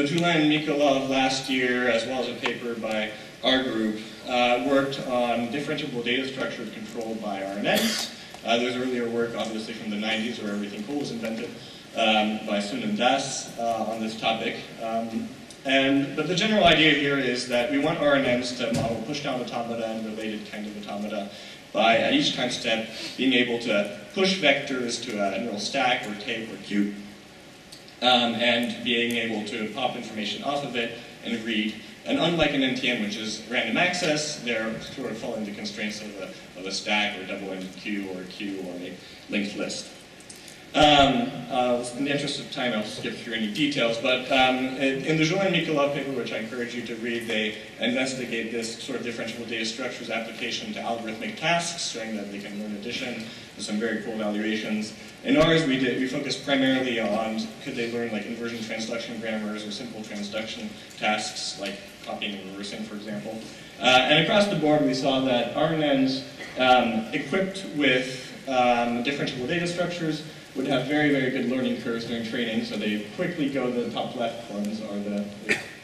Julian Mikolov last year, as well as a paper by our group, worked on differentiable data structures controlled by RNNs. There's earlier work, obviously, from the 90s where everything cool was invented by Sun and Das on this topic. But the general idea here is that we want RNNs to model push-down automata and related kind of automata by, at each time step, being able to push vectors to a neural stack or tape or queue, and being able to pop information off of it and read. And unlike an NTN, which is random access, they're sort of following the constraints of a stack or a double-ended queue or a queue or a linked list. In the interest of time, I'll skip through any details, but in the Julian Mikolov paper, which I encourage you to read, they investigate this sort of differentiable data structures application to algorithmic tasks, showing that they can learn addition with some very cool evaluations. In ours, we focused primarily on could they learn like inversion transduction grammars or simple transduction tasks, like copying and reversing, for example. And across the board, we saw that RNNs equipped with differentiable data structures would have very, very good learning curves during training, so they quickly go to the top left ones, or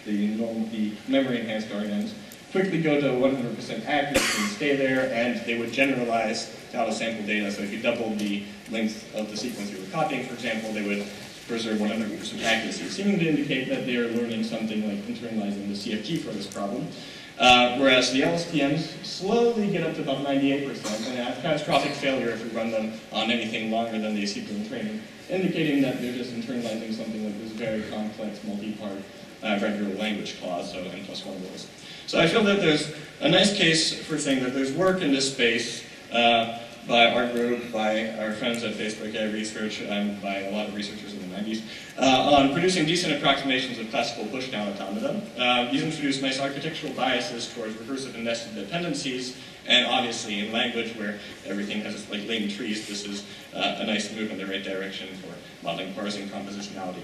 the memory-enhanced RNNs, quickly go to 100% accuracy and stay there, and they would generalize to out-of-sample data. So if you doubled the length of the sequence you were copying, for example, they would preserve 100% accuracy, seeming to indicate that they are learning something like internalizing the CFG for this problem. Whereas the LSTMs slowly get up to about 98% and have catastrophic failure if we run them on anything longer than they see during training, indicating that they're just internalizing something like this very complex multi-part regular language clause, so n+1 rules. So I feel that there's a nice case for saying that there's work in this space by our group, by our friends at Facebook AI Research, and by a lot of researchers in the 90s, on producing decent approximations of classical push-down automata. These introduce nice architectural biases towards recursive and nested dependencies, and obviously in language where everything has like latent trees, this is a nice move in the right direction for modeling parsing compositionality.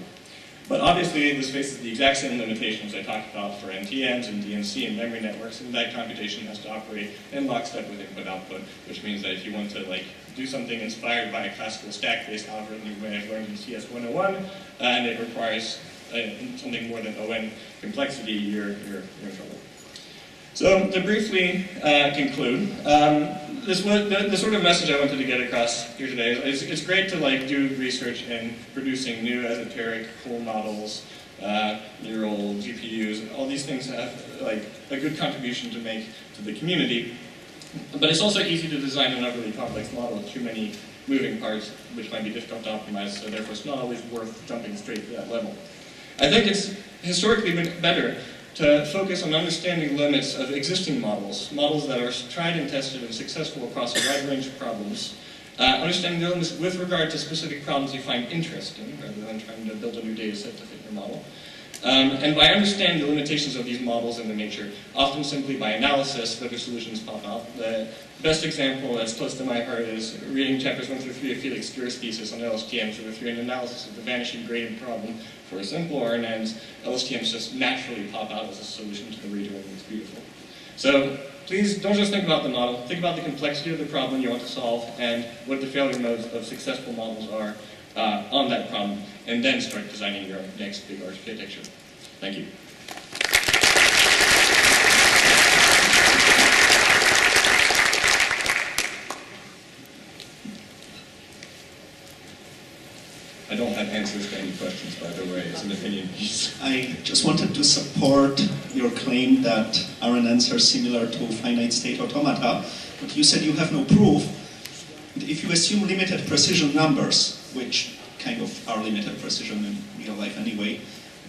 But obviously this faces the exact same limitations I talked about for NTNs and DNC and memory networks, and that computation has to operate in lockstep with input-output, which means that if you want to like do something inspired by a classical stack-based algorithm you may have learned in CS 101, and it requires something more than ON complexity, you're in trouble. So to briefly conclude, the sort of message I wanted to get across here today is it's great to like do research in producing new esoteric cool models, neural GPUs, all these things have like a good contribution to make to the community. But it's also easy to design an overly complex model with too many moving parts, which might be difficult to optimize, so therefore it's not always worth jumping straight to that level. I think it's historically been better to focus on understanding limits of existing models, models that are tried and tested and successful across a wide range of problems, understanding the limits with regard to specific problems you find interesting, rather than trying to build a new data set to fit your model. And by understanding the limitations of these models in the nature, often simply by analysis, better solutions pop out. The best example that's close to my heart is reading chapters 1 through 3 of Felix Gur's thesis on LSTMs, where through an analysis of the vanishing gradient problem for simple RNNs, LSTMs just naturally pop out as a solution to the reader, and it's beautiful. So please don't just think about the model, think about the complexity of the problem you want to solve and what the failure modes of successful models are on that problem, and then start designing your next big architecture. Thank you. I don't have answers to any questions, by the way. It's an opinion piece. I just wanted to support your claim that RNNs are similar to finite state automata, but you said you have no proof. If you assume limited precision numbers, which kind of are limited precision in real life anyway,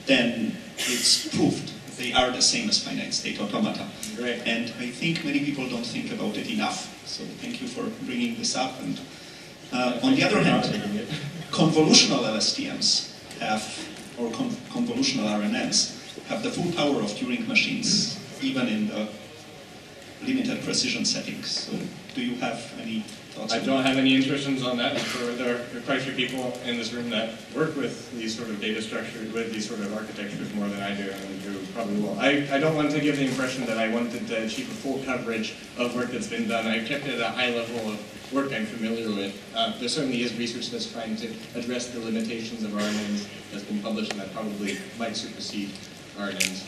then it's proved they are the same as finite state automata. Great. And I think many people don't think about it enough. So thank you for bringing this up. And on the other hand, convolutional LSTMs have, or convolutional RNNs, have the full power of Turing machines, even in the limited precision settings. So do you have any thoughts? I don't have any intuitions on that. There are quite a few people in this room that work with these sort of data structures, with these sort of architectures more than I do, and you probably will. I don't want to give the impression that I wanted to achieve a full coverage of work that's been done. I've kept it at a high level of work I'm familiar with. There certainly is research that's trying to address the limitations of RNNs that's been published, and that probably might supersede RNNs,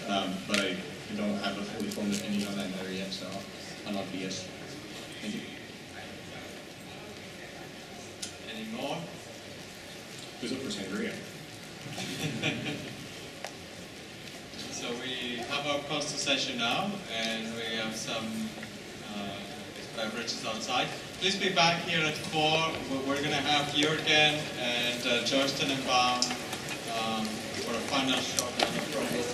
but I don't have a fully formed opinion on that matter yet, so I'll not BS. Thank you. Any more? Who's up for sangria? So we have our poster session now, and we have some beverages outside. Please be back here at 4. We're going to have Jürgen and Joysten and Baum for a final shot on the program.